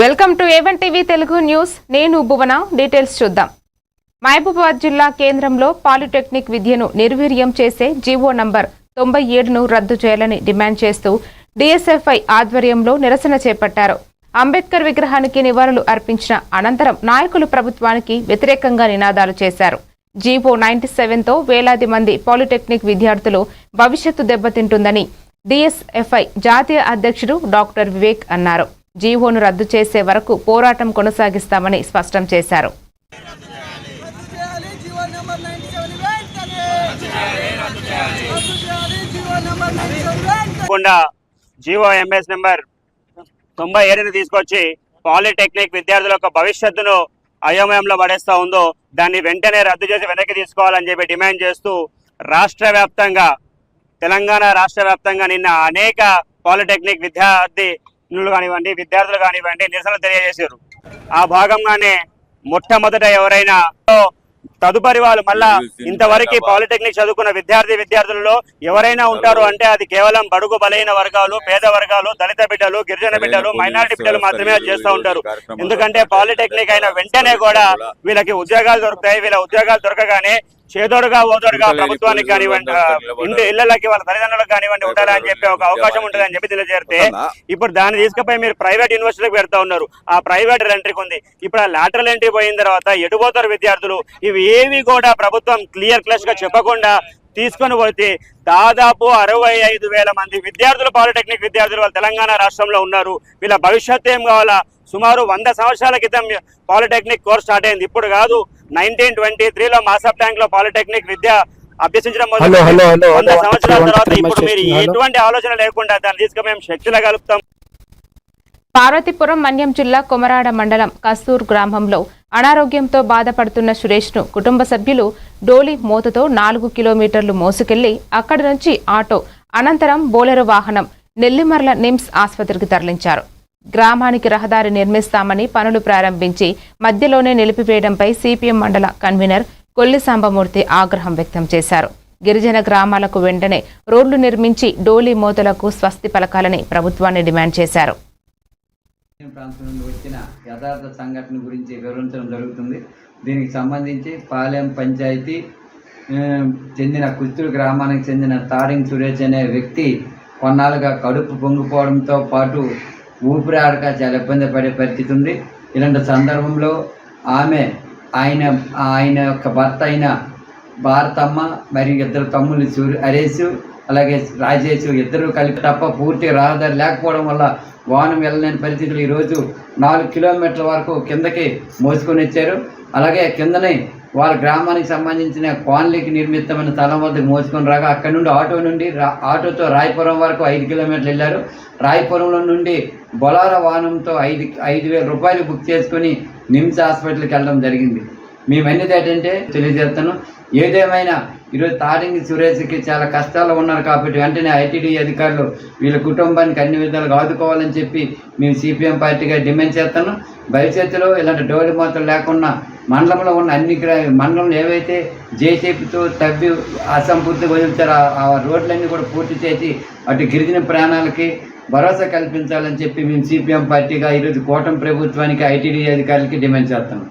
Welcome to A1 TV Telugu news. నేను భువన. Details చూద్దాం. మహబూబాబాద్ జిల్లా కేంద్రంలో పాలిటెక్నిక్ విద్యను నిర్వీర్యం చేసే జీవో నంబర్ 97ను రద్దు చేయాలని డిమాండ్ చేస్తూ DSFI ఆధ్వర్యంలో నిరసన చేపట్టారు. అంబేద్కర్ విగ్రహానికి నివాళులు అర్పించిన అనంతరం నాయకులు ప్రభుత్వానికి వ్యతిరేకంగా నినాదాలు చేశారు. జీవో 97తో వేలాది మంది పాలిటెక్నిక్ విద్యార్థులు భవిష్యత్తు దెబ్బతింటుందని DSFI జాతీయ అధ్యక్షుడు డాక్టర్ వివేక్ అన్నారు. జీవోను రద్దు చేసే వరకు పోరాటం కొనసాగిస్తామని స్పష్టం చేశారు. జీవో MS నెంబర్ 97 తీసుకొచ్చి పాలిటెక్నిక్ విద్యార్థుల యొక్క భవిష్యత్తును అయోమయంలో పడేస్తా ఉందో దాన్ని వెంటనే రద్దు చేసి వెనక్కి తీసుకోవాలని చెప్పి డిమాండ్ చేస్తూ రాష్ట్ర వ్యాప్తంగా తెలంగాణ రాష్ట్ర వ్యాప్తంగా నిన్న అనేక పాలిటెక్నిక్ విద్యార్థులు కానివ్వండి నిరసనలు తెలియజేశారు. ఆ భాగంగానే మొట్టమొదట ఎవరైనా తదుపరి వాళ్ళు మళ్ళా ఇంతవరకు పాలిటెక్నిక్ చదువుకున్న విద్యార్థులలో ఎవరైనా ఉంటారు అంటే అది కేవలం బడుగు బలైన వర్గాలు, పేద వర్గాలు, దళిత బిడ్డలు, గిరిజన బిడ్డలు, మైనారిటీ బిడ్డలు మాత్రమే చేస్తూ ఉంటారు. ఎందుకంటే పాలిటెక్నిక్ అయిన వెంటనే కూడా వీళ్ళకి ఉద్యోగాలు దొరుకుతాయి. వీళ్ళ ఉద్యోగాలు దొరకగానే చేదోడుగా ఓదోడుగా ప్రభుత్వానికి కానివ్వండి, ఇంటి ఇళ్లకి వాళ్ళ తల్లిదండ్రులకు కానివ్వండి ఉండాలని చెప్పి ఒక అవకాశం ఉంటుందని చెప్పి తెలియజేస్తే ఇప్పుడు దాన్ని తీసుకుపోయి మీరు ప్రైవేట్ యూనివర్సిటీకి పెడతా ఉన్నారు. ఆ ప్రైవేట్ ఎంట్రీకి ఉంది. ఇప్పుడు ఆ లాటరల్ ఎంట్రీ పోయిన తర్వాత ఎటుపోతారు విద్యార్థులు? ఇవి ఏవి కూడా ప్రభుత్వం క్లియర్ గా చెప్పకుండా తీసుకొని పోతే దాదాపు 65,000 మంది విద్యార్థులు పాలిటెక్నిక్ విద్యార్థులు వాళ్ళ తెలంగాణ రాష్ట్రంలో ఉన్నారు. వీళ్ళ భవిష్యత్తు ఏం కావాలా? సుమారు 100 సంవత్సరాల క్రితం పాలిటెక్నిక్ కోర్స్ స్టార్ట్ అయింది. ఇప్పుడు కాదు, 1923లో మాసప్ ట్యాంక్ లో పాలిటెక్నిక్ విద్య అభ్యసించడం 100 సంవత్సరాల తర్వాత ఇప్పుడు మీరు ఎటువంటి ఆలోచన లేకుండా దాన్ని తీసుకుని మేము శక్తిలో కలుపుతాం. పార్వతీపురం మన్యం జిల్లా కొమరాడ మండలం కస్తూర్ గ్రామంలో అనారోగ్యంతో బాధపడుతున్న సురేష్ ను కుటుంబ సభ్యులు డోలీ మోతతో 4 కిలోమీటర్లు మోసుకెళ్లి అక్కడి నుంచి ఆటో అనంతరం బోలెరో వాహనం నెల్లిమర్ల నిమ్స్ ఆసుపత్రికి తరలించారు. గ్రామానికి రహదారి నిర్మిస్తామని పనులు ప్రారంభించి మధ్యలోనే నిలిపివేయడంపై CPM మండల కన్వీనర్ కొల్లి సాంబమూర్తి ఆగ్రహం వ్యక్తం చేశారు. గిరిజన గ్రామాలకు వెంటనే రోడ్లు నిర్మించి డోలీ మోతలకు స్వస్తి పలకాలని ప్రభుత్వాన్ని డిమాండ్ చేశారు. ప్రాంతం నుండి వచ్చిన యథార్థ సంఘటన గురించి వివరించడం జరుగుతుంది. దీనికి సంబంధించి పాలెం పంచాయతీ చెందిన కుస్తూరు గ్రామానికి చెందిన తాడింగ్ సురేష్ అనే వ్యక్తి కొన్నాళ్ళుగా కడుపు పొంగిపోవడంతో పాటు ఊపిరి ఆడక చాలా ఇబ్బంది పడే పరిస్థితి ఉంది. ఇలాంటి సందర్భంలో ఆయన యొక్క భర్త అయిన భారతమ్మ మరియు ఇద్దరు తమ్ముళ్ళు హరీష్ అలాగే రాజేష్ ఇద్దరు కలిపి తప్ప పూర్తి రహదారి లేకపోవడం వల్ల వాహనం వెళ్ళలేని పరిస్థితులు ఈరోజు 4 కిలోమీటర్ల వరకు కిందకి మోసుకొని వచ్చారు. అలాగే కిందనే వాళ్ళ గ్రామానికి సంబంధించిన కాలనీకి నిర్మితమైన స్థలం వద్దకు మోసుకొని రాగా అక్కడ నుండి ఆటోతో రాయపురం వరకు 5 కిలోమీటర్లు వెళ్ళారు. రాయపురంలో నుండి బొలారా వాహనంతో 5,000 రూపాయలు బుక్ చేసుకుని నిమ్స్ హాస్పిటల్కి వెళ్ళడం జరిగింది. మేమనేది ఏంటంటే తెలియజేస్తాను, ఏదేమైనా ఈరోజు తాడింగి సురేష్కి చాలా కష్టాలు ఉన్నారు కాబట్టి వెంటనే ITD అధికారులు వీళ్ళ కుటుంబానికి అన్ని విధాలుగా ఆదుకోవాలని చెప్పి మేము CPM పార్టీగా డిమాండ్ చేస్తాను. భవిష్యత్తులో ఇలాంటి డోలి మాత్రం లేకుండా మండలంలో ఉన్న అన్ని మండలంలో ఏవైతే JCPతో తవ్వి అసంపూర్తి వదులుతారో ఆ రోడ్లన్నీ కూడా పూర్తి చేసి అటు గిరిజన ప్రాణాలకి భరోసా కల్పించాలని చెప్పి మేము CPM పార్టీగా ఈరోజు కూటమి ప్రభుత్వానికి ITD అధికారులకి డిమాండ్ చేస్తాము.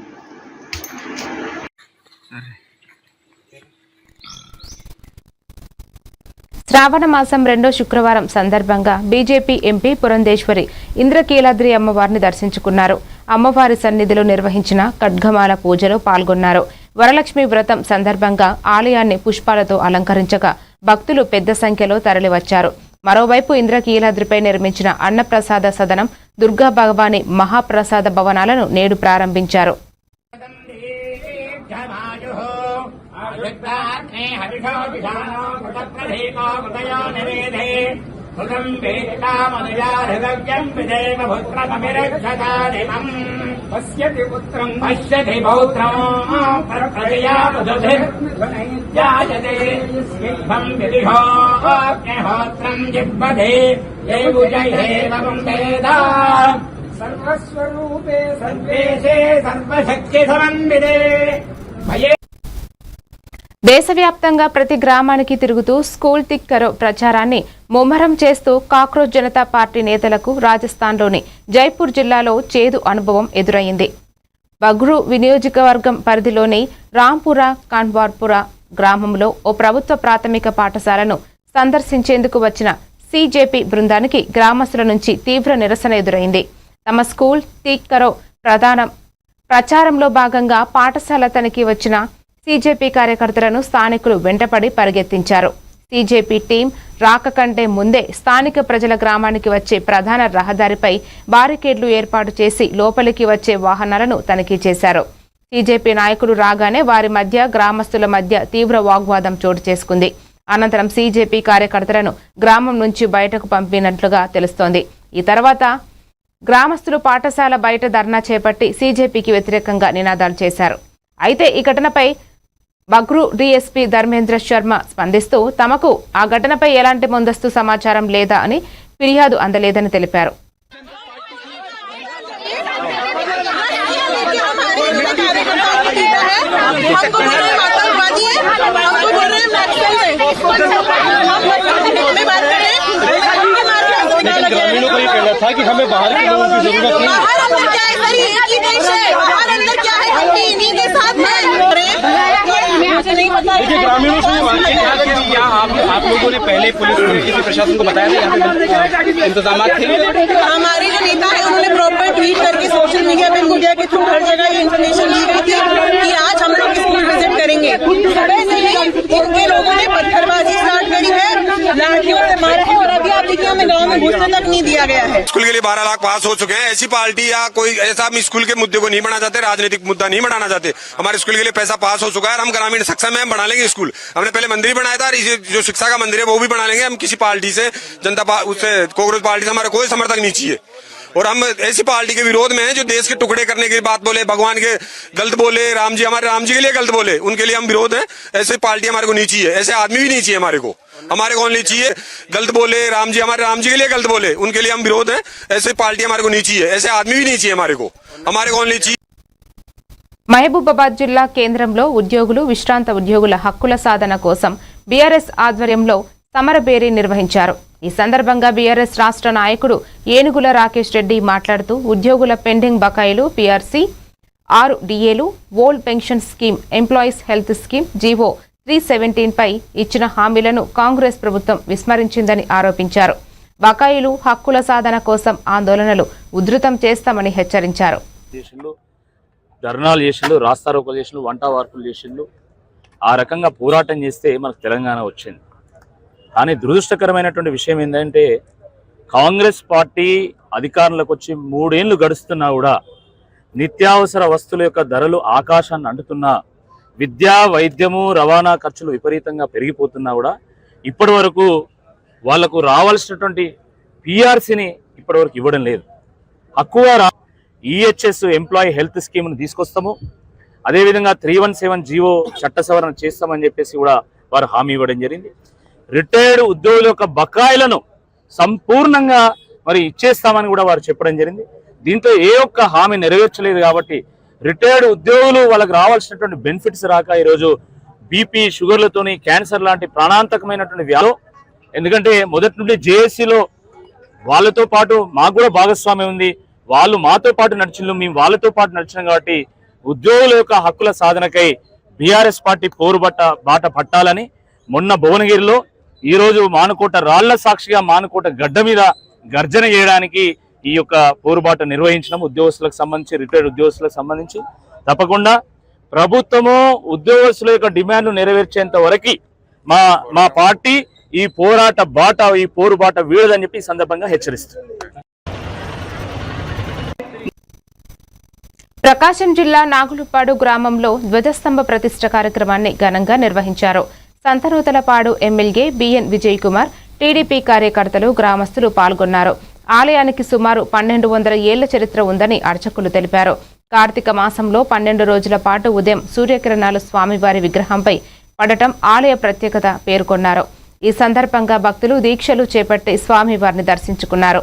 శ్రావణ మాసం 2వ శుక్రవారం సందర్భంగా బీజేపీ ఎంపీ పురంధేశ్వరి ఇంద్రకీలాద్రి అమ్మవారిని దర్శించుకున్నారు. అమ్మవారి సన్నిధిలో నిర్వహించిన ఖడ్గమాల పూజలో పాల్గొన్నారు. వరలక్ష్మి వ్రతం సందర్భంగా ఆలయాన్ని పుష్పాలతో అలంకరించగా భక్తులు పెద్ద సంఖ్యలో తరలివచ్చారు. మరోవైపు ఇంద్రకీలాద్రిపై నిర్మించిన అన్నప్రసాద సదనం, దుర్గా భగవాని మహాప్రసాద భవనాలను నేడు ప్రారంభించారు. సర్వస్వరూపే సర్వేశే సర్వశక్తి సమన్వితే దేశవ్యాప్తంగా ప్రతి గ్రామానికి తిరుగుతూ స్కూల్ తిక్కరో ప్రచారాన్ని ముమ్మరం చేస్తూ కాక్రోచ్ జనతా పార్టీ నేతలకు రాజస్థాన్లోని జైపూర్ జిల్లాలో చేదు అనుభవం ఎదురైంది. బగ్రూ నియోజకవర్గం పరిధిలోని రాంపురా కాన్వార్పురా గ్రామంలో ఓ ప్రభుత్వ ప్రాథమిక పాఠశాలను సందర్శించేందుకు వచ్చిన సీజేపీ బృందానికి గ్రామస్తుల నుంచి తీవ్ర నిరసన ఎదురైంది. తమ స్కూల్ తిక్కరో ప్రచారంలో భాగంగా పాఠశాల తనిఖీ వచ్చిన సీజేపీ కార్యకర్తలను స్థానికులు వెంటపడి పరిగెత్తించారు. సీజేపీ టీం రాక కంటే ముందే స్థానిక ప్రజల గ్రామానికి వచ్చే ప్రధాన రహదారిపై బారికేడ్లు ఏర్పాటు చేసి లోపలికి వచ్చే వాహనాలను తనిఖీ చేశారు. సీజేపీ నాయకులు రాగానే వారి మధ్య గ్రామస్తుల మధ్య తీవ్ర వాగ్వాదం చోటు చేసుకుంది. అనంతరం సీజేపీ కార్యకర్తలను గ్రామం నుంచి బయటకు పంపినట్లుగా తెలుస్తోంది. ఈ తర్వాత గ్రామస్తులు పాఠశాల బయట ధర్నా చేపట్టి సీజేపీకి వ్యతిరేకంగా నినాదాలు చేశారు. అయితే ఈ ఘటనపై బగ్రూ డీఎస్పీ ధర్మేంద్ర శర్మ స్పందిస్తూ తమకు ఆ ఘటనపై ఎలాంటి ముందస్తు సమాచారం లేదా అని ఫిర్యాదు అందలేదని తెలిపారు. ग्रामीणों को ये कहना था कि हमें बाहर के लोगों की जरूरत नहीं है। देखिए ग्रामीणों से आप लोगों ने पहले पुलिस किसी प्रशासन को बताया था यहाँ पे इंतजाम थे? हमारे जो नेता है उन्होंने प्रॉपर ट्वीट करके सोशल मीडिया पे मीडिया के थ्रू हर जगह ये इन्फॉर्मेशन दी गई थी कि आज हम लोग स्कूल विजिट करेंगे। सुबह से ही इनके लोगों ने पत्थरबाजी स्टार्ट करी है, लाठियों से मारा है और अभी आप देखिए हमें गाँव में घुसने तक नहीं दिया गया है। स्कूल के लिए 12 लाख पास हो चुके हैं। ऐसी पार्टी या कोई ऐसा हम स्कूल के मुद्दे को नहीं बढ़ाना चाहते, राजनीतिक मुद्दा नहीं बढ़ाना चाहते। हमारे स्कूल के लिए पैसा पास हो चुका है और हम ग्रामीण सक्षम है, हम बना लेंगे स्कूल। हमने पहले मंदिर बनाया था और जो शिक्षा का मंदिर है वो भी बना लेंगे। हम किसी पार्टी से उससे कांग्रेस पार्टी से हमारा कोई समर्थक नहीं चाहिए और हम ऐसी पार्टी के विरोध में हैं जो देश के टुकड़े करने की बात बोले, भगवान के गलत बोले, हमारे राम जी के लिए गलत बोले, उनके लिए हम विरोध हैं। ऐसे पार्टी हमारे को नहीं चाहिए, ऐसे आदमी भी नहीं चाहिए हमारे को नहीं चाहिए। गलत बोले हमारे राम जी के लिए गलत बोले, उनके लिए हम विरोध हैं। ऐसे पार्टी हमारे को नहीं चाहिए, ऐसे आदमी भी नहीं चाहिए हमारे को नहीं चाहिए। మహబూబాబాద్ జిల్లా కేంద్రంలో ఉద్యోగులు విశ్రాంత ఉద్యోగుల హక్కుల సాధన కోసం బీఆర్ఎస్ ఆధ్వర్యంలో సమరబేరీ నిర్వహించారు. ఈ సందర్భంగా బీఆర్ఎస్ రాష్ట్ర నాయకుడు ఏనుగుల రాకేష్ రెడ్డి మాట్లాడుతూ ఉద్యోగుల పెండింగ్ బకాయిలు పీఆర్సీ 6 డిఏలు, old pension scheme, employees health scheme, GO 317 పై ఇచ్చిన హామీలను కాంగ్రెస్ ప్రభుత్వం విస్మరించిందని ఆరోపించారు. బకాయిలు హక్కుల సాధన కోసం ఆందోళనలు ఉధృతం చేస్తామని హెచ్చరించారు. ధర్నాలు చేసిండు, రాస్తారోకోలు చేసిండు, వంట వార్పులు చేసిండు. ఆ రకంగా పోరాటం చేస్తే మనకు తెలంగాణ వచ్చింది. కానీ దురదృష్టకరమైనటువంటి విషయం ఏంటంటే కాంగ్రెస్ పార్టీ అధికారంలోకి వచ్చి 3 ఏళ్లు గడుస్తున్నా కూడా నిత్యావసర వస్తువుల యొక్క ధరలు ఆకాశాన్ని అంటుతున్నా, విద్యా వైద్యము రవాణా ఖర్చులు విపరీతంగా పెరిగిపోతున్నా కూడా ఇప్పటి వరకు వాళ్లకు రావాల్సినటువంటి పిఆర్సీని ఇప్పటి వరకు ఇవ్వడం లేదు. హక్కుగా ఈహెచ్ఎస్ ఎంప్లాయీ హెల్త్ స్కీమ్ను తీసుకొస్తాము, అదేవిధంగా 317 జీవో చట్ట సవరణ చేస్తామని చెప్పేసి కూడా వారు హామీ ఇవ్వడం జరిగింది. రిటైర్డ్ ఉద్యోగుల యొక్క బకాయిలను సంపూర్ణంగా మరి ఇచ్చేస్తామని కూడా వారు చెప్పడం జరిగింది. దీంట్లో ఏ ఒక్క హామీ నెరవేర్చలేదు. కాబట్టి రిటైర్డ్ ఉద్యోగులు వాళ్ళకి రావాల్సినటువంటి బెనిఫిట్స్ రాక ఈరోజు బీపీ, షుగర్లతోని క్యాన్సర్ లాంటి ప్రాణాంతకమైనటువంటి వ్యాధులు. ఎందుకంటే మొదటి నుండి జేఏసీలో వాళ్ళతో పాటు మాకు కూడా భాగస్వామ్యం ఉంది, వాళ్ళు మాతో పాటు నడిచిండ్రు, మేము వాళ్ళతో పాటు నడిచినాం. కాబట్టి ఉద్యోగుల యొక్క హక్కుల సాధనకై బీఆర్ఎస్ పార్టీ బాట పట్టాలని మొన్న భువనగిరిలో ఈరోజు మానుకోట రాళ్ల సాక్షిగా మానుకోట గడ్డ మీద గర్జన చేయడానికి ఈ యొక్క పోరుబాట నిర్వహించడం. ఉద్యోగస్తులకు సంబంధించి, రిటైర్డ్ ఉద్యోగస్తులకు సంబంధించి తప్పకుండా ప్రభుత్వము ఉద్యోగస్తుల యొక్క డిమాండ్లు నెరవేర్చేంత వరకు మా పార్టీ ఈ పోరుబాట వీడదని చెప్పి ఈ సందర్భంగా హెచ్చరిస్తుంది. ప్రకాశం జిల్లా నాగులుపాడు గ్రామంలో ధ్వజస్తంభ ప్రతిష్ఠ కార్యక్రమాన్ని ఘనంగా నిర్వహించారు. Santhanuthalapadu MLA B N Vijay Kumar, TDP కార్యకర్తలు, గ్రామస్తులు పాల్గొన్నారు. ఆలయానికి సుమారు 1200 ఏళ్ల చరిత్ర ఉందని అర్చకులు తెలిపారు. కార్తీక మాసంలో 12 రోజుల పాటు ఉదయం సూర్యకిరణాలు స్వామివారి విగ్రహంపై పడటం ఆలయ ప్రత్యేకత పేర్కొన్నారు. ఈ సందర్భంగా భక్తులు దీక్షలు చేపట్టి స్వామివారిని దర్శించుకున్నారు.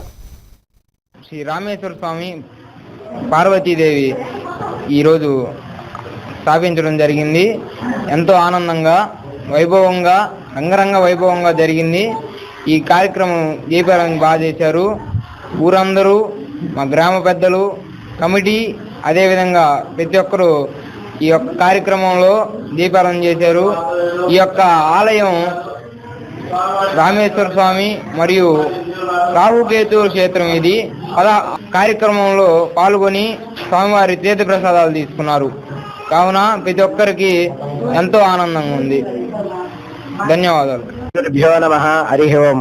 శ్రీ రామేశ్వర స్వామి పార్వతీదేవి ఈరోజు స్థాపించడం జరిగింది. ఎంతో ఆనందంగా వైభవంగా అంగరంగ వైభవంగా జరిగింది. ఈ కార్యక్రమం దీపారాధన బాగా చేశారు. ఊరందరూ, మా గ్రామ పెద్దలు, కమిటీ, అదేవిధంగా ప్రతి ఒక్కరూ ఈ యొక్క కార్యక్రమంలో దీపారాధన చేశారు. ఈ యొక్క ఆలయం రామేశ్వర స్వామి మరియు రాహుకేతు క్షేత్రం. ఇది కార్యక్రమంలో పాల్గొని స్వామివారి తీర్థ ప్రసాదాలు తీసుకున్నారు. కావున ప్రతి ఒక్కరికి ఎంతో ఆనందంగా ఉంది. ధన్యవాదాలు. నమః. హరి ఓం.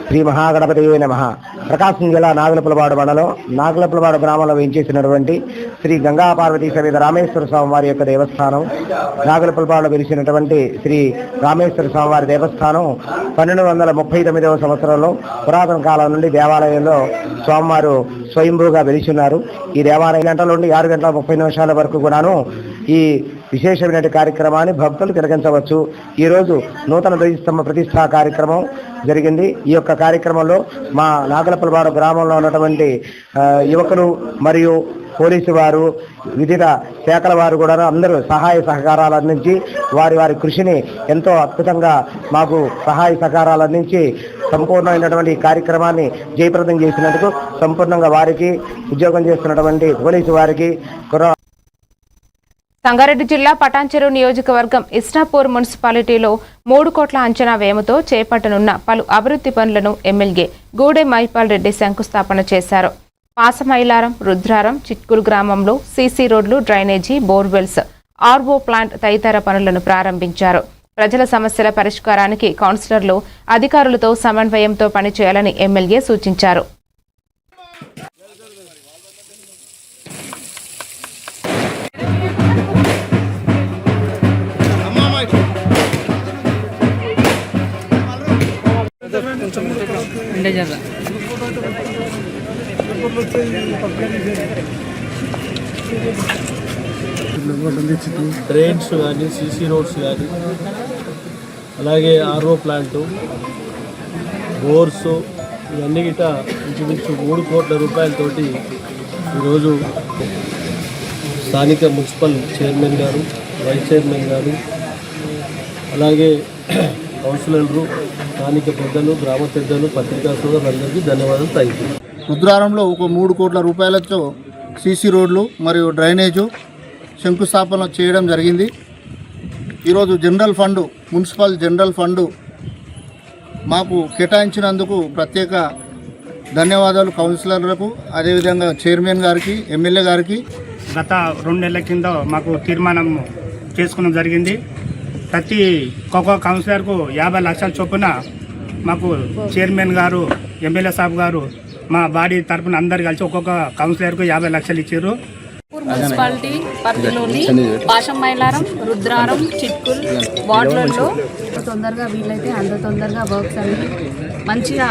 శ్రీ మహాగణపతి నమః. ప్రకాశం జిల్లా నాగులపులపాడు మండలం నాగులపులపాడు గ్రామంలో వేయించేసినటువంటి శ్రీ గంగా పార్వతీ సమేత రామేశ్వర స్వామి వారి యొక్క దేవస్థానం, నాగులపులపాడులో వెలిసినటువంటి శ్రీ రామేశ్వర స్వామి వారి దేవస్థానం 1239వ సంవత్సరంలో పురాతన కాలం నుండి దేవాలయంలో స్వామివారు స్వయంభూగా వెలిసిన్నారు. ఈ దేవాలయం గంటల నుండి 6 గంటల 30 నిమిషాల వరకు కూడాను ఈ విశేషమైన కార్యక్రమాన్ని భక్తులు తిలకించవచ్చు. ఈరోజు నూతన ధ్వజస్తంభ ప్రతిష్టా కార్యక్రమం జరిగింది. ఈ యొక్క కార్యక్రమంలో మా నాగులపులపాడు గ్రామంలో ఉన్నటువంటి యువకులు మరియు పోలీసు వారు, వివిధ శాఖల వారు కూడా అందరూ సహాయ సహకారాలు అందించి వారి కృషిని ఎంతో అద్భుతంగా మాకు సహాయ సహకారాలు అందించి సంపూర్ణమైనటువంటి కార్యక్రమాన్ని జయప్రదం చేసినందుకు సంపూర్ణంగా వారికి, ఉద్యోగం చేస్తున్నటువంటి పోలీసు వారికి, సంగారెడ్డి జిల్లా పటాన్చెరు నియోజకవర్గం ఇస్నాపూర్ మున్సిపాలిటీలో 3 కోట్ల అంచనా వ్యయంతో చేపట్టనున్న పలు అభివృద్ధి పనులను ఎమ్మెల్యే గూడెం మైపాల్ రెడ్డి శంకుస్థాపన చేశారు. పాసమైలారం, రుద్రారం, చిట్కుల్ గ్రామంలో సీసీ రోడ్లు, డ్రైనేజీ, బోర్వెల్స్, ఆర్వో ప్లాంట్ తదితర పనులను ప్రారంభించారు. ప్రజల సమస్యల పరిష్కారానికి కౌన్సిలర్లు, అధికారులతో సమన్వయంతో పనిచేయాలని ఎమ్మెల్యే సూచించారు. డ్రైన్స్ కానీ, సీసీ రోడ్స్ కానీ, అలాగే ఆర్ఓ ప్లాంటు, బోర్సు, ఇవన్నీ గిట ఇంచుమించు 3 కోట్ల రూపాయలతోటి ఈరోజు స్థానిక మున్సిపల్ చైర్మన్ గారు, వైస్ చైర్మన్ గారు, అలాగే కౌన్సిలర్లు, స్థానిక పెద్దలు, గ్రామ పెద్దలు, పత్రికా సోదరులందరికీ ధన్యవాదాలు. Thank you. రుద్రారంలో ఒక 3 కోట్ల రూపాయలతో సీసీ రోడ్లు మరియు డ్రైనేజు శంకుస్థాపన చేయడం జరిగింది. ఈరోజు general fund, municipal general fund మాకు కేటాయించినందుకు ప్రత్యేక ధన్యవాదాలు కౌన్సిలర్లకు, అదేవిధంగా చైర్మన్ గారికి, ఎమ్మెల్యే గారికి. గత 2 నెలల కింద మాకు తీర్మానం చేసుకోవడం జరిగింది. ప్రతి ఒక్కొక్క కౌన్సిలర్కు 50 లక్షల చొప్పున మాకు చైర్మన్ గారు, ఎమ్మెల్యే సాబ్ గారు, మా బాడీ తరఫున అందరు కలిసి ఒక్కొక్క కౌన్సిలర్కు 50 లక్షలు ఇచ్చారు. మున్సిపాలిటీ పరిధిలోని పాశమైలారం, రుద్రారం, చిట్కుల్ వార్డులలో తొందరగా వీలైతే అంత తొందరగా వర్క్స్ అన్ని మంచిగా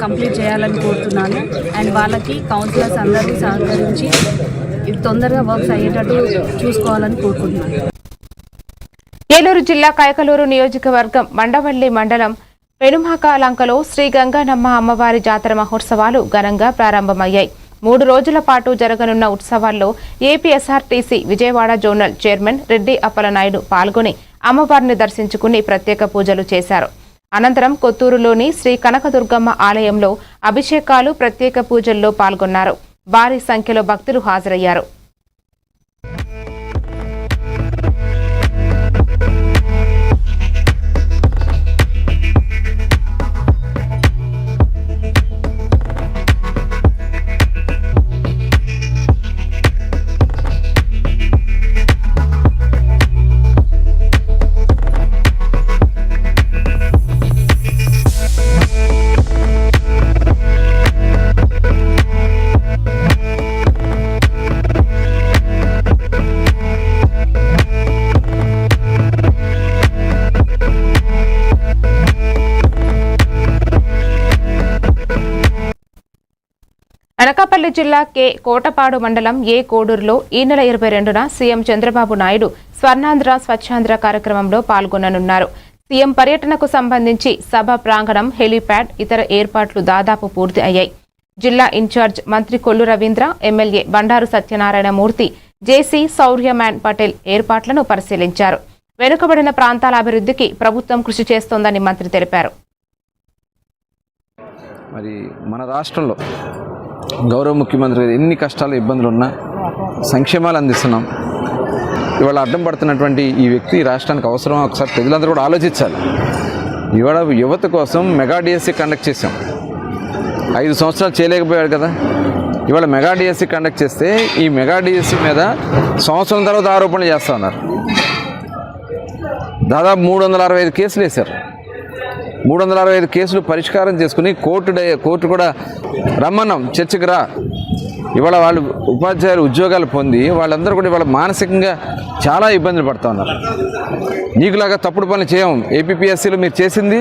కంప్లీట్ చేయాలని కోరుతున్నాను. అండ్ వాళ్ళకి కౌన్సిలర్స్ అందరూ సహకరించి ఇది తొందరగా వర్క్స్ అయ్యేటట్టు చూసుకోవాలని కోరుకుంటున్నాను. ఏలూరు జిల్లా కయకలూరు నియోజకవర్గం మండవల్లి మండలం పెనుమాకాలంకలో శ్రీ గంగానమ్మ అమ్మవారి జాతర మహోత్సవాలు ఘనంగా ప్రారంభమయ్యాయి. 3 రోజుల పాటు జరగనున్న ఉత్సవాల్లో APSRTC Vijayawada zonal chairman Reddy Appalanaidu పాల్గొని అమ్మవారిని దర్శించుకుని ప్రత్యేక పూజలు చేశారు. అనంతరం కొత్తూరులోని శ్రీ కనకదుర్గమ్మ ఆలయంలో అభిషేకాలు, ప్రత్యేక పూజల్లో పాల్గొన్నారు. భారీ సంఖ్యలో భక్తులు హాజరయ్యారు. అనకాపల్లి జిల్లా కోటపాడు మండలం కోడూరులో ఈ నెల 22న సీఎం చంద్రబాబు నాయుడు స్వర్ణాంధ్ర స్వచ్ఛాంధ్ర కార్యక్రమంలో పాల్గొననున్నారు. సీఎం పర్యటనకు సంబంధించి సభ ప్రాంగణం, హెలీప్యాడ్, ఇతర ఏర్పాట్లు దాదాపు పూర్తి అయ్యాయి. జిల్లా ఇన్ఛార్జ్ మంత్రి కొల్లు రవీంద్ర, ఎమ్మెల్యే బండారు సత్యనారాయణ మూర్తి, జేసీ సౌర్యమాన్ పటేల్ ఏర్పాట్లను పరిశీలించారు. వెనుకబడిన ప్రాంతాల అభివృద్ధికి ప్రభుత్వం కృషి చేస్తోందని మంత్రి తెలిపారు. మరి మన రాష్ట్రంలో గౌరవ ముఖ్యమంత్రి ఎన్ని కష్టాలు ఇబ్బందులు ఉన్నా సంక్షేమాలు అందిస్తున్నాం. ఇవాళ అడ్డం పడుతున్నటువంటి ఈ వ్యక్తి రాష్ట్రానికి అవసరం, ఒకసారి ప్రజలందరూ కూడా ఆలోచించాలి. ఇవాళ యువత కోసం మెగా డిఎస్సి కండక్ట్ చేశాం. 5 సంవత్సరాలు చేయలేకపోయాడు కదా. ఇవాళ మెగా డిఎస్సి కండక్ట్ చేస్తే ఈ మెగా డిఎస్సి మీద సంవత్సరం తర్వాత ఆరోపణలు చేస్తూ ఉన్నారు. దాదాపు 365 కేసులు వేశారు. 365 కేసులు పరిష్కారం చేసుకుని కోర్టు కూడా రమ్మన్నాం, చర్చకు రా. ఇవాళ వాళ్ళు ఉపాధ్యాయులు ఉద్యోగాలు పొంది వాళ్ళందరూ కూడా ఇవాళ మానసికంగా చాలా ఇబ్బందులు పడుతూ ఉన్నారు. నీకులాగా తప్పుడు పనులు చేయం. ఏపీపీఎస్సీలో మీరు చేసింది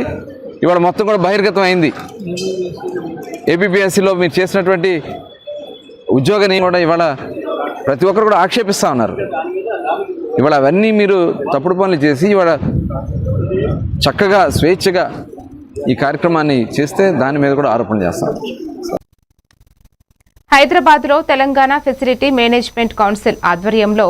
ఇవాళ మొత్తం కూడా బహిర్గతం అయింది. ఏపీపీఎస్సీలో మీరు చేసినటువంటి ఉద్యోగాన్ని కూడా ఇవాళ ప్రతి ఒక్కరు కూడా ఆక్షేపిస్తూ ఉన్నారు. ఇవాళ అవన్నీ మీరు తప్పుడు పనులు చేసి ఇవాళ చక్కగా స్వేచ్ఛగా ఈ కార్యక్రమాన్ని చేస్తే దాని మీద కూడా ఆరోపణ చేస్తాం. హైదరాబాద్లో తెలంగాణ ఫెసిలిటీ మేనేజ్మెంట్ కౌన్సిల్ ఆధ్వర్యంలో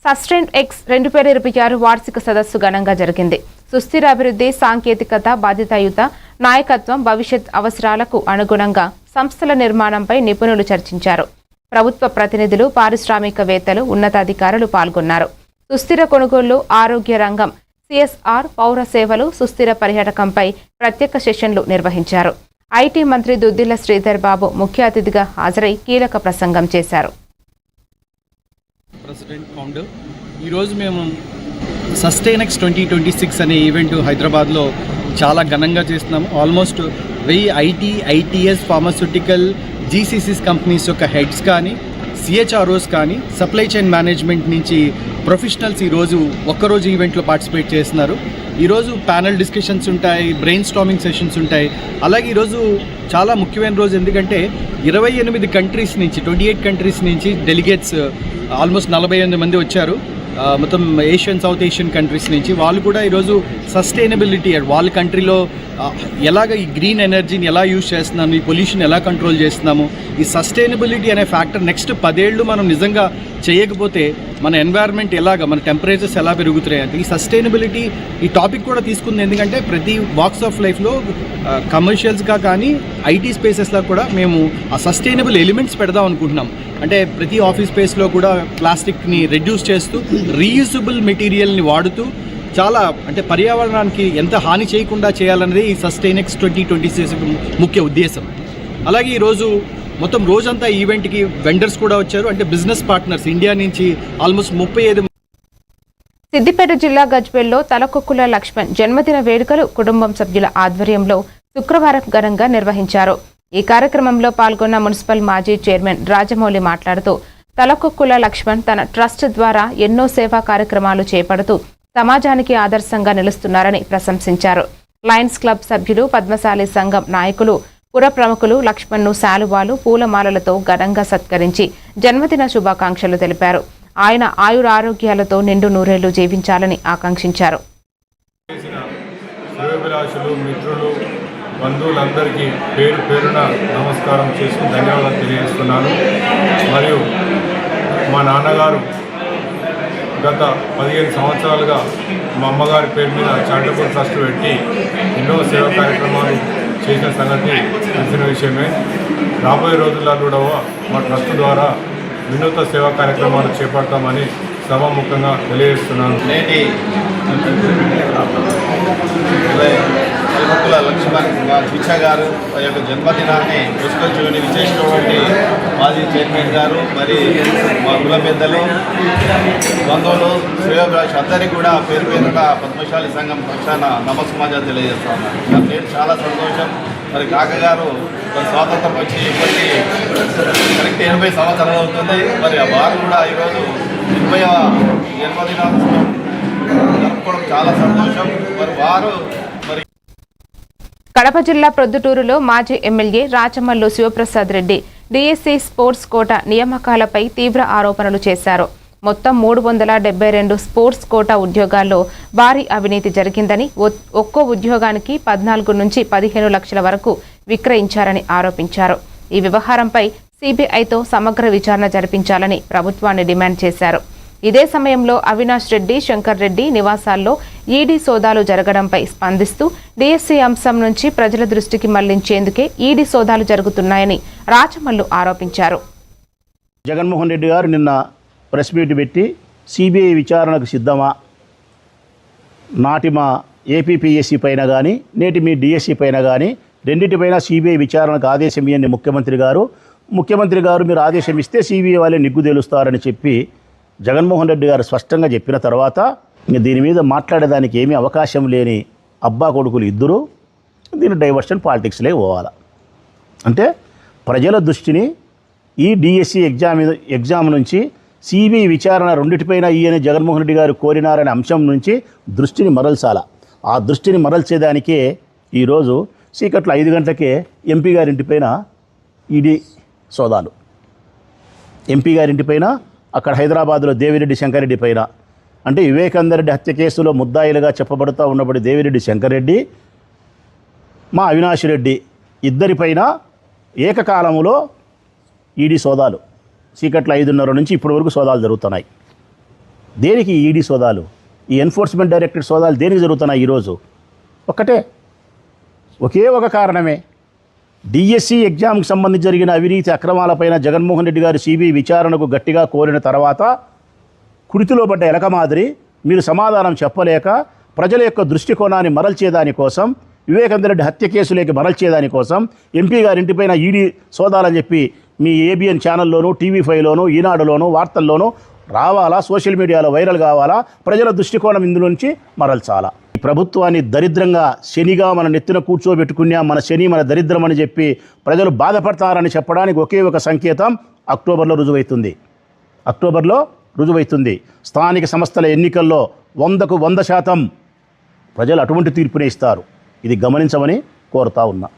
సస్టైన్ ఎక్స్ 2026 వార్షిక సదస్సు ఘనంగా జరిగింది. సుస్థిర అభివృద్ధి, సాంకేతికత, బాధ్యతాయుత నాయకత్వం, భవిష్యత్ అవసరాలకు అనుగుణంగా సంస్థల నిర్మాణంపై నిపుణులు చర్చించారు. ప్రభుత్వ ప్రతినిధులు, పారిశ్రామికవేత్తలు, ఉన్నతాధికారులు పాల్గొన్నారు. సుస్థిర కొనుగోళ్లు, ఆరోగ్య రంగం, సిఎస్ఆర్, పౌర సేవలు, సుస్థిర పర్యాటకంపై ప్రత్యేక సెషన్లు నిర్వహించారు. ఐటీ మంత్రి దుద్దిళ్ల శ్రీధర్ బాబు ముఖ్య అతిథిగా హాజరై కీలక ప్రసంగం చేశారు. ప్రెసిడెంట్ ఫౌండర్ ఈరోజు మేము సస్టైనెక్స్ 2026 అనే ఈవెంట్ హైదరాబాద్లో చాలా ఘనంగా చేస్తున్నాము. Almost 1000 IT, ITS, pharmaceutical, GCCs companies యొక్క హెడ్స్ కానీ, సిహెచ్ఆర్ఓస్ కానీ, సప్లై చైన్ మేనేజ్మెంట్ నుంచి ప్రొఫెషనల్స్ ఈరోజు ఒక్కరోజు ఈవెంట్లో పార్టిసిపేట్ చేస్తున్నారు. ఈరోజు ప్యానల్ డిస్కషన్స్ ఉంటాయి, బ్రెయిన్ స్టార్మింగ్ సెషన్స్ ఉంటాయి. అలాగే ఈరోజు చాలా ముఖ్యమైన రోజు, ఎందుకంటే 28 కంట్రీస్ నుంచి 28 కంట్రీస్ నుంచి డెలిగేట్స్ ఆల్మోస్ట్ 48 మంది వచ్చారు. మొత్తం ఏషియన్, సౌత్ ఏషియన్ కంట్రీస్ నుంచి. వాళ్ళు కూడా ఈరోజు సస్టైనబిలిటీ వాళ్ళ కంట్రీలో ఎలాగ ఈ గ్రీన్ ఎనర్జీని ఎలా యూజ్ చేస్తున్నాము, ఈ పొల్యూషన్ ఎలా కంట్రోల్ చేస్తున్నాము, ఈ సస్టైనబిలిటీ అనే ఫ్యాక్టర్ నెక్స్ట్ 10 ఏళ్ళు మనం నిజంగా చేయకపోతే మన ఎన్వైర్న్మెంట్ ఎలాగ, మన టెంపరేచర్స్ ఎలా పెరుగుతాయి అంటే ఈ సస్టైనబిలిటీ ఈ టాపిక్ కూడా తీసుకుంది. ఎందుకంటే ప్రతి వాక్స్ ఆఫ్ లైఫ్లో కమర్షియల్స్గా కానీ ఐటీ స్పేసెస్లో కూడా మేము ఆ సస్టైనబుల్ ఎలిమెంట్స్ పెడదాం అనుకుంటున్నాం. అంటే ప్రతి ఆఫీస్ స్పేస్లో కూడా ప్లాస్టిక్ని రెడ్యూస్ చేస్తూ రీయూజబుల్ మెటీరియల్ని వాడుతూ చాలా అంటే పర్యావరణానికి ఎంత హాని చేయకుండా చేయాలన్నది ఈ సస్టైనెక్స్ 2026 ముఖ్య ఉద్దేశం. అలాగే ఈరోజు మొత్తం రోజంతా ఈవెంట్కి వెండర్స్ కూడా వచ్చారు. అంటే బిజినెస్ పార్ట్నర్స్ ఇండియా నుంచి ఆల్మోస్ట్ 35. సిద్దిపేట జిల్లా గజ్వేల్లో తలకొక్కుల లక్ష్మణ్ జన్మదిన వేడుకలు కుటుంబం సభ్యుల ఆధ్వర్యంలో శుక్రవారం ఘనంగా నిర్వహించారు. ఈ కార్యక్రమంలో పాల్గొన్న మున్సిపల్ మాజీ చైర్మన్ రాజమౌళి మాట్లాడుతూ తలకొక్కుల లక్ష్మణ్ తన ట్రస్ట్ ద్వారా ఎన్నో సేవా కార్యక్రమాలు చేపడుతూ సమాజానికి ఆదర్శంగా నిలుస్తున్నారని ప్రశంసించారు. లయన్స్ క్లబ్ సభ్యులు, పద్మశాలి సంఘం నాయకులు, పుర ప్రముఖులు లక్ష్మణ్ను శాలువాలు, పూలమాలలతో ఘనంగా సత్కరించి జన్మదిన శుభాకాంక్షలు తెలిపారు. ఆయన ఆయురారోగ్యాలతో నిండు నూరేళ్లు జీవించాలని ఆకాంక్షించారు. మిత్రులు, బంధువులందరికీ పేరు పేరున నమస్కారం చేసి ధన్యవాదాలు తెలియజేస్తున్నాను. మరియు మా నాన్నగారు గత 15 సంవత్సరాలుగా మా అమ్మగారి పేరు మీద చారిటబుల్ ట్రస్ట్ పెట్టి ఎన్నో సేవా కార్యక్రమాలు చేసిన సంగతి తెలిసిన విషయమే. రాబోయే రోజుల్లో కూడా మా ట్రస్ట్ ద్వారా వినూత్న సేవా కార్యక్రమాలు చేపడతామని సభాముఖంగా తెలియజేస్తున్నాను. నేటి తలకొక్కుల లక్ష్మణ్ పిచ్చ గారు యొక్క జన్మదినాన్ని పురస్కరించుకొని విశేషమైనటువంటి మాజీ చైర్మన్ గారు, మరి మా కుల పెద్దలు, బంధువులు, శ్రేయోభిలాషులు అందరికీ కూడా పేరు పేరున పద్మశాలి సంఘం పక్షాన నమస్కారాలు తెలియజేస్తా ఉన్నాను. నాకు నేను చాలా సంతోషం. మరి కాకగారు స్వాతంత్రం వచ్చి ఇప్పటికీ కరెక్ట్ 80 సంవత్సరాలు అవుతుంది. మరి వారు కూడా ఈరోజు 20వ జన్మదినాన్ని జరుపుకోవడం చాలా సంతోషం. మరి వారు కడప జిల్లా ప్రొద్దుటూరులో మాజీ MLA Rachamallu Sivaprasad Reddy DSC sports quota నియామకాలపై తీవ్ర ఆరోపణలు చేశారు. మొత్తం 372 స్పోర్ట్స్ కోటా ఉద్యోగాల్లో భారీ అవినీతి జరిగిందని, ఒక్కో ఉద్యోగానికి 14 నుంచి 15 లక్షల వరకు విక్రయించారని ఆరోపించారు. ఈ వ్యవహారంపై సిబిఐతో సమగ్ర విచారణ జరిపించాలని ప్రభుత్వాన్ని డిమాండ్ చేశారు. ఇదే సమయంలో అవినాష్ రెడ్డి, శంకర్ రెడ్డి నివాసాల్లో ఈడీ సోదాలు జరగడంపై స్పందిస్తూ డీఎస్సీ అంశం నుంచి ప్రజల దృష్టికి మళ్లించేందుకే ఈడీ సోదాలు జరుగుతున్నాయని రాచమల్లు ఆరోపించారు. జగన్మోహన్ రెడ్డి గారు నిన్న ప్రెస్ మీట్ పెట్టి సిబిఐ విచారణకు సిద్ధమా, నాటి మా ఏపీపీఎస్సీ పైన కానీ నేటి మీ డిఎస్సీ పైన కానీ రెండింటిపైన సిబిఐ విచారణకు ఆదేశం ఇవ్వండి ముఖ్యమంత్రి గారు మీరు ఆదేశం ఇస్తే సిబిఐ వాళ్ళే నిగ్గు తేలుస్తారని చెప్పి జగన్మోహన్ రెడ్డి గారు స్పష్టంగా చెప్పిన తర్వాత దీని మీద మాట్లాడేదానికి ఏమీ అవకాశం లేని అబ్బా కొడుకులు ఇద్దరు దీని డైవర్షన్ పాలిటిక్స్లే పోవాలి. అంటే ప్రజల దృష్టిని ఈ డిఎస్సి ఎగ్జామ్ నుంచి సిబిఐ విచారణ రెండింటిపైన ఈయన జగన్మోహన్ రెడ్డి గారు కోరినారనే అంశం నుంచి దృష్టిని మరల్చాల. ఆ దృష్టిని మరల్చేదానికే ఈరోజు చీకట్లో 5 గంటలకే ఎంపీ గారింటిపైన ఈడీ సోదాలు, ఎంపీ గారింటిపైన అక్కడ హైదరాబాద్లో దేవిరెడ్డి శంకర్రెడ్డి పైన, అంటే వివేకానందరెడ్డి హత్య కేసులో ముద్దాయిలుగా చెప్పబడుతూ ఉన్నప్పుడు దేవిరెడ్డి శంకర్రెడ్డి, మా అవినాష్ రెడ్డి ఇద్దరిపైన ఏకకాలంలో ఈడీ సోదాలు చీకట్ల 5:30 నుంచి ఇప్పటి వరకు సోదాలు జరుగుతున్నాయి. దేనికి ఈడీ సోదాలు, ఈ ఎన్ఫోర్స్మెంట్ డైరెక్టరేట్ సోదాలు దేనికి జరుగుతున్నాయి? ఈరోజు ఒకే ఒక కారణమే, డిఎస్సి ఎగ్జామ్కి సంబంధించి జరిగిన అవినీతి అక్రమాలపైన జగన్మోహన్ రెడ్డి గారు సిబిఐ విచారణకు గట్టిగా కోరిన తర్వాత కుడితిలో పడ్డ ఎలక మాదిరి మీరు సమాధానం చెప్పలేక ప్రజల యొక్క దృష్టికోణాన్ని మరల్చేదానికోసం, వివేకానందరెడ్డి హత్య కేసులోకి మరల్చేదానికోసం ఎంపీ గారింటిపైన ఈడీ సోదాలని చెప్పి మీ ఏబిఎన్ ఛానల్లోనూ, టీవీ5లోనూ, ఈనాడులోనూ, వార్తల్లోనూ రావాలా, సోషల్ మీడియాలో వైరల్ కావాలా, ప్రజల దృష్టికోణం ఇందులో నుంచి మరల్చాలా. ఈ ప్రభుత్వాన్ని దరిద్రంగా శనిగా మన నెత్తిన కూర్చోబెట్టుకున్నా, మన శని మన దరిద్రం అని చెప్పి ప్రజలు బాధపడతారని చెప్పడానికి ఒకే ఒక సంకేతం అక్టోబర్లో రుజువైతుంది. స్థానిక సంస్థల ఎన్నికల్లో 100కు 100% ప్రజలు అటువంటి తీర్పునే ఇస్తారు. ఇది గమనించమని కోరుతా ఉన్నా.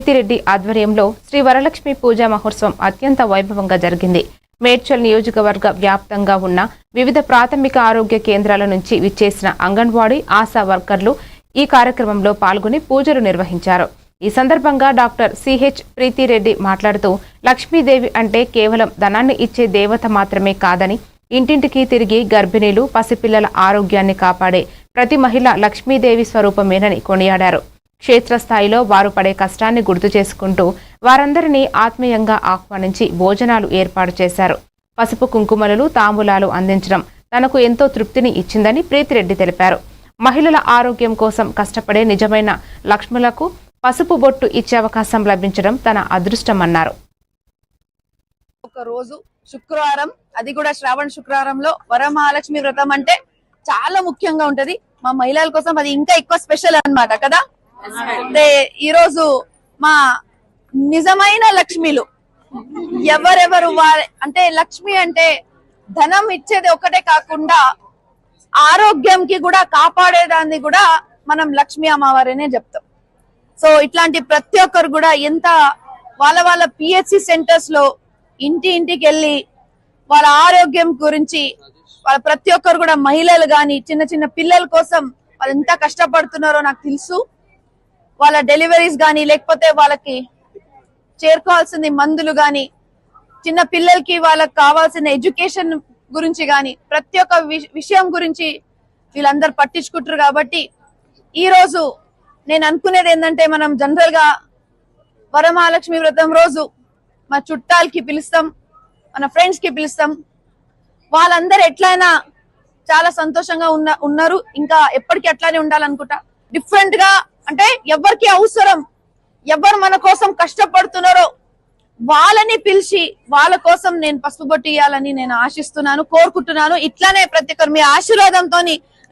రెడ్డి ఆధ్వర్యంలో శ్రీ వరలక్ష్మి పూజా మహోత్సవం అత్యంత వైభవంగా జరిగింది. మేడ్చల్ నియోజకవర్గ వ్యాప్తంగా ఉన్న వివిధ ప్రాథమిక ఆరోగ్య కేంద్రాల నుంచి విచ్చేసిన అంగన్వాడీ ఆశా వర్కర్లు ఈ కార్యక్రమంలో పాల్గొని పూజలు నిర్వహించారు. ఈ సందర్భంగా డాక్టర్ సిహెచ్ ప్రీతిరెడ్డి మాట్లాడుతూ లక్ష్మీదేవి అంటే కేవలం ధనాన్ని ఇచ్చే దేవత మాత్రమే కాదని, ఇంటింటికి తిరిగి గర్భిణీలు, పసిపిల్లల ఆరోగ్యాన్ని కాపాడే ప్రతి మహిళ లక్ష్మీదేవి స్వరూపమేనని కొనియాడారు. క్షేత్రస్థాయిలో వారు పడే కష్టాన్ని గుర్తు చేసుకుంటూ వారందరినీ ఆత్మీయంగా ఆహ్వానించి భోజనాలు ఏర్పాటు చేశారు. పసుపు కుంకుమలు, తాంబూలాలు అందించడం తనకు ఎంతో తృప్తిని ఇచ్చిందని ప్రీతిరెడ్డి తెలిపారు. మహిళల ఆరోగ్యం కోసం కష్టపడే నిజమైన లక్ష్ములకు పసుపు బొట్టు ఇచ్చే అవకాశం లభించడం తన అదృష్టమన్నారు. ఒక రోజు శుక్రవారం, అది కూడా శ్రావణ శుక్రవారంలో వరమహాలక్ష్మి వ్రతం అంటే చాలా ముఖ్యంగా ఉంటది. మా మహిళల కోసం అది ఇంకా ఎక్కువ స్పెషల్ అన్నమాట కదా. అంటే ఈ రోజు మా నిజమైన లక్ష్మిలు ఎవరెవరు అంటే లక్ష్మి అంటే ధనం ఇచ్చేది ఒకటే కాకుండా ఆరోగ్యంకి కూడా కాపాడేదాన్ని కూడా మనం లక్ష్మీ అమ్మవారినే చెప్తాం. సో ఇట్లాంటి ప్రతి ఒక్కరు కూడా ఎంత వాళ్ళ పిహెచ్సి సెంటర్స్ లో ఇంటికి వెళ్ళి వాళ్ళ ఆరోగ్యం గురించి వాళ్ళ ప్రతి ఒక్కరు కూడా మహిళలు గాని చిన్న పిల్లల కోసం వాళ్ళు ఎంత కష్టపడుతున్నారో నాకు తెలుసు. వాళ్ళ డెలివరీస్ గాని, లేకపోతే వాళ్ళకి చేరుకోవాల్సిన మందులు గాని, చిన్న పిల్లలకి వాళ్ళకి కావాల్సిన ఎడ్యుకేషన్ గురించి గాని ప్రతి ఒక్క విషయం గురించి వీళ్ళందరూ పట్టించుకుంటారు. కాబట్టి ఈ రోజు నేను అనుకునేది ఏంటంటే, మనం జనరల్ గా వరమహాలక్ష్మి వ్రతం రోజు మా చుట్టాలకి పిలుస్తాం, మన ఫ్రెండ్స్ కి పిలుస్తాం. వాళ్ళందరూ ఎట్లయినా చాలా సంతోషంగా ఉన్నారు. ఇంకా ఎప్పటికీ అట్లానే ఉండాలనుకుంటా. డిఫరెంట్ గా అంటే ఎవరికి అవసరం, ఎవరు మన కోసం కష్టపడుతున్నారో వాళ్ళని పిలిచి వాళ్ళ కోసం నేను పసుపు బొట్టు ఇవ్వాలని నేను ఆశిస్తున్నాను, కోరుకుంటున్నాను. ఇట్లానే ప్రతి ఒక్కరు మీ ఆశీర్వాదంతో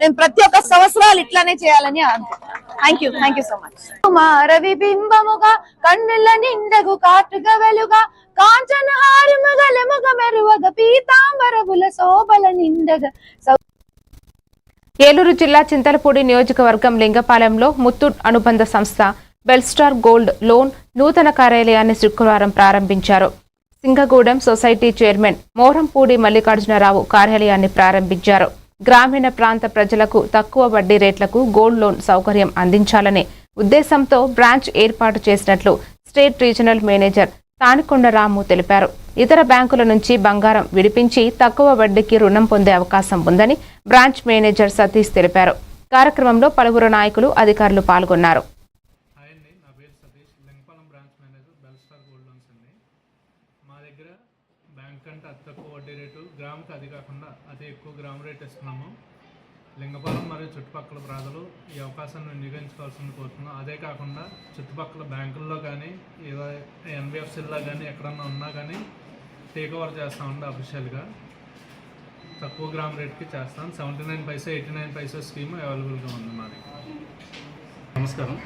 నేను ప్రతి ఒక్క సంవత్సరాలు ఇట్లానే చేయాలని అనుకుంటున్నాను. Thank you so much. రవి బింబముగా కన్నుల నిండగు కాటుగా వెలుగా కాంచన హారిమగల మగ మెరువగ పీతాంబరబుల శోభల నిండగ. ఏలూరు జిల్లా చింతలపూడి నియోజకవర్గం లింగపాలెంలో ముత్తూట్ అనుబంధ సంస్థ బెల్స్టార్ గోల్డ్ లోన్ నూతన కార్యాలయాన్ని శుక్రవారం ప్రారంభించారు. సింగగూడెం సొసైటీ చైర్మన్ మోరంపూడి మల్లికార్జునరావు కార్యాలయాన్ని ప్రారంభించారు. గ్రామీణ ప్రాంత ప్రజలకు తక్కువ వడ్డీ రేట్లకు గోల్డ్ లోన్ సౌకర్యం అందించాలనే ఉద్దేశంతో బ్రాంచ్ ఏర్పాటు చేసినట్లు స్టేట్ రీజనల్ మేనేజర్ తానికొండ రాము తెలిపారు. ఇతర బ్యాంకుల నుంచి బంగారం విడిపించి తక్కువ వడ్డీకి రుణం పొందే అవకాశం ఉందని బ్రాంచ్ మేనేజర్ సతీష్ తెలిపారు. కార్యక్రమంలో పలువురు నాయకులు, అధికారులు పాల్గొన్నారు. లింగపాలెం మరియు చుట్టుపక్కల ప్రజలు ఈ అవకాశాన్ని వినియోగించుకోవాల్సింది కోరుతున్నాం. అదే కాకుండా చుట్టుపక్కల బ్యాంకుల్లో కానీ ఎన్బిఎఫ్సిల్లో కానీ ఎక్కడన్నా ఉన్నా కానీ టేక్ ఓవర్ చేస్తామండి. అఫీషియల్గా తక్కువ గ్రామ్ రేట్కి చేస్తాం. 79 పైసా 89 పైసా స్కీమ్ అవైలబుల్గా ఉంది మాది. నమస్కారం.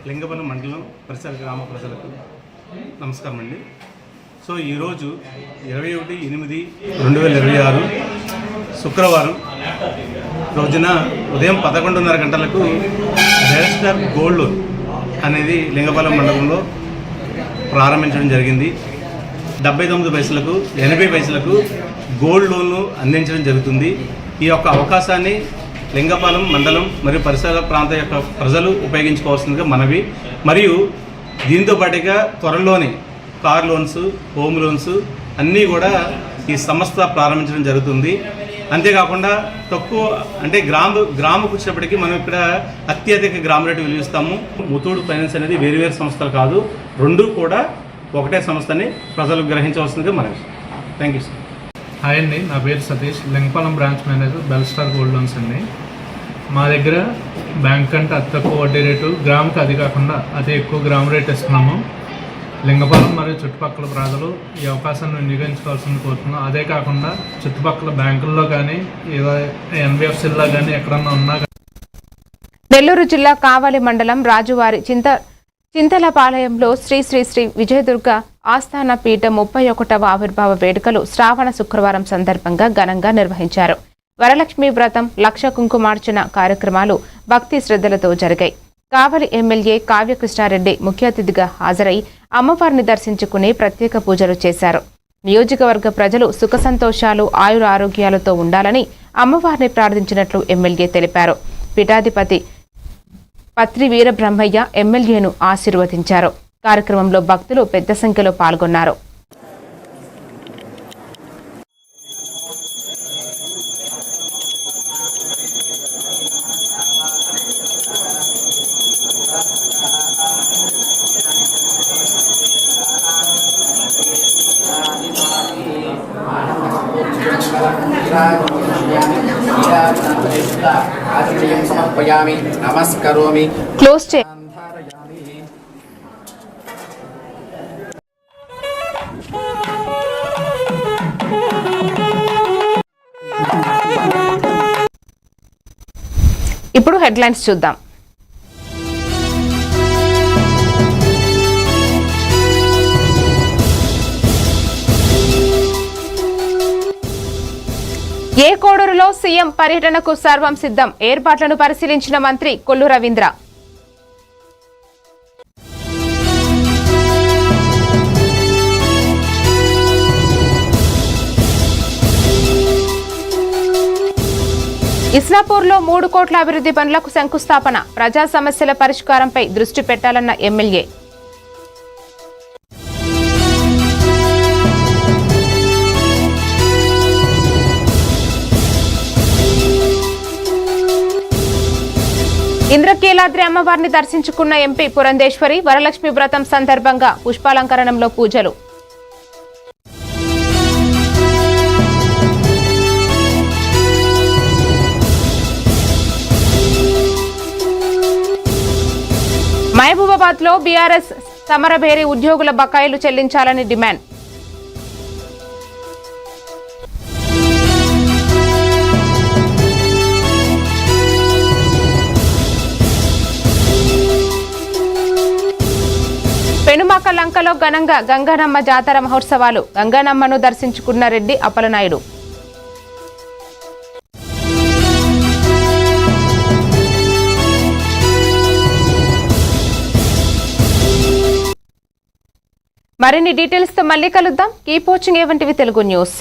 లింగపాలెం మండలం పరిసర గ్రామ ప్రజలకు నమస్కారం అండి. సో ఈరోజు 21/8/2026 శుక్రవారం రోజున ఉదయం 11:30 గంటలకు రిజిస్టర్ గోల్డ్ లోన్ అనేది లింగపాలెం మండలంలో ప్రారంభించడం జరిగింది. 79 పైసలకు 80 పైసలకు గోల్డ్ లోన్లు అందించడం జరుగుతుంది. ఈ యొక్క అవకాశాన్ని లింగపాలెం మండలం మరియు పరిసర ప్రాంత యొక్క ప్రజలు ఉపయోగించుకోవాల్సిందిగా మనవి. మరియు దీంతో పాటుగా త్వరలోనే కార్ లోన్స్, హోమ్ లోన్స్ అన్నీ కూడా ఈ సంస్థ ప్రారంభించడం జరుగుతుంది. అంతేకాకుండా తక్కువ అంటే గ్రాముకు వచ్చినప్పటికీ మనం ఇక్కడ అత్యధిక గ్రామ రేటు విలువిస్తాము. ముతూట్ ఫైనాన్స్ అనేది వేరు సంస్థలు కాదు, రెండు కూడా ఒకటే సంస్థని ప్రజలు గ్రహించవలసిందిగా మనవి. Thank you sir. హాయ్ అండి, నా పేరు Satish, Lingapalem branch manager, Belstar gold loans అండి. మా దగ్గర బ్యాంక్ కంటే అతి తక్కువ వడ్డీ రేటు, గ్రాముకి అది కాకుండా అతి ఎక్కువ గ్రామ రేట్ ఇస్తున్నాము. లింగపాలెం మరియు చుట్టుపక్కల ప్రజలు ఈ అవకాశాన్ని వినియోగించుకోవాల్సింది కోరుతున్నాం. అదే కాకుండా చుట్టుపక్కల బ్యాంకుల్లో కానీ ఎన్బిఎఫ్సిల్లో కానీ ఎక్కడన్నా ఉన్నా. నెల్లూరు జిల్లా కావలి మండలం రాజువారి చింతలపాలయంలో శ్రీ శ్రీ శ్రీ విజయదుర్గ ఆస్థాన పీఠ 31వ ఆవిర్భావ వేడుకలు శ్రావణ శుక్రవారం సందర్భంగా ఘనంగా నిర్వహించారు. వరలక్ష్మి వ్రతం, లక్ష కుంకుమార్చన కార్యక్రమాలు భక్తి శ్రద్ధలతో జరిగాయి. కావలి ఎమ్మెల్యే కావ్యకృష్ణారెడ్డి ముఖ్య అతిథిగా హాజరై అమ్మవారిని దర్శించుకుని ప్రత్యేక పూజలు చేశారు. నియోజకవర్గ ప్రజలు సుఖ సంతోషాలు, ఆయుర ఆరోగ్యాలతో ఉండాలని అమ్మవారిని ప్రార్థించినట్లు ఎమ్మెల్యే తెలిపారు. పీఠాధిపతి పత్రి వీరబ్రహ్మయ్య ఎమ్మెల్యేను ఆశీర్వదించారు. కార్యక్రమంలో భక్తులు పెద్ద సంఖ్యలో పాల్గొన్నారు. క్లోజ్ చే ఇప్పుడు హెడ్లైన్స్ చూద్దాం. ఏ కోడూరులో సీఎం పర్యటనకు సర్వం సిద్ధం, ఏర్పాట్లను పరిశీలించిన మంత్రి కొల్లు రవీంద్ర. ఇస్లాపూర్లో 3 కోట్ల అభివృద్ధి పనులకు శంకుస్థాపన, ప్రజా సమస్యల పరిష్కారంపై దృష్టి పెట్టాలన్న ఎమ్మెల్యే. ఇంద్రకీలాద్రి అమ్మవారిని దర్శించుకున్న ఎంపీ పురంధేశ్వరి, వరలక్ష్మి వ్రతం సందర్భంగా పుష్పాలంకరణంలో పూజలు. మహబూబాబాద్ లో బీఆర్ఎస్ సమరభేరి ఉద్యోగుల బకాయిలు చెల్లించాలని డిమాండ్. పెనుమాక లంకలో ఘనంగా గంగానమ్మ జాతర మహోత్సవాలు, గంగానమ్మను దర్శించుకున్న రెడ్డి అప్పలనాయుడు. మరిన్ని డీటెయిల్స్ తో మళ్ళీ కలుద్దాం. కీప్ వాచింగ్ ఏవంటివి తెలుగు న్యూస్.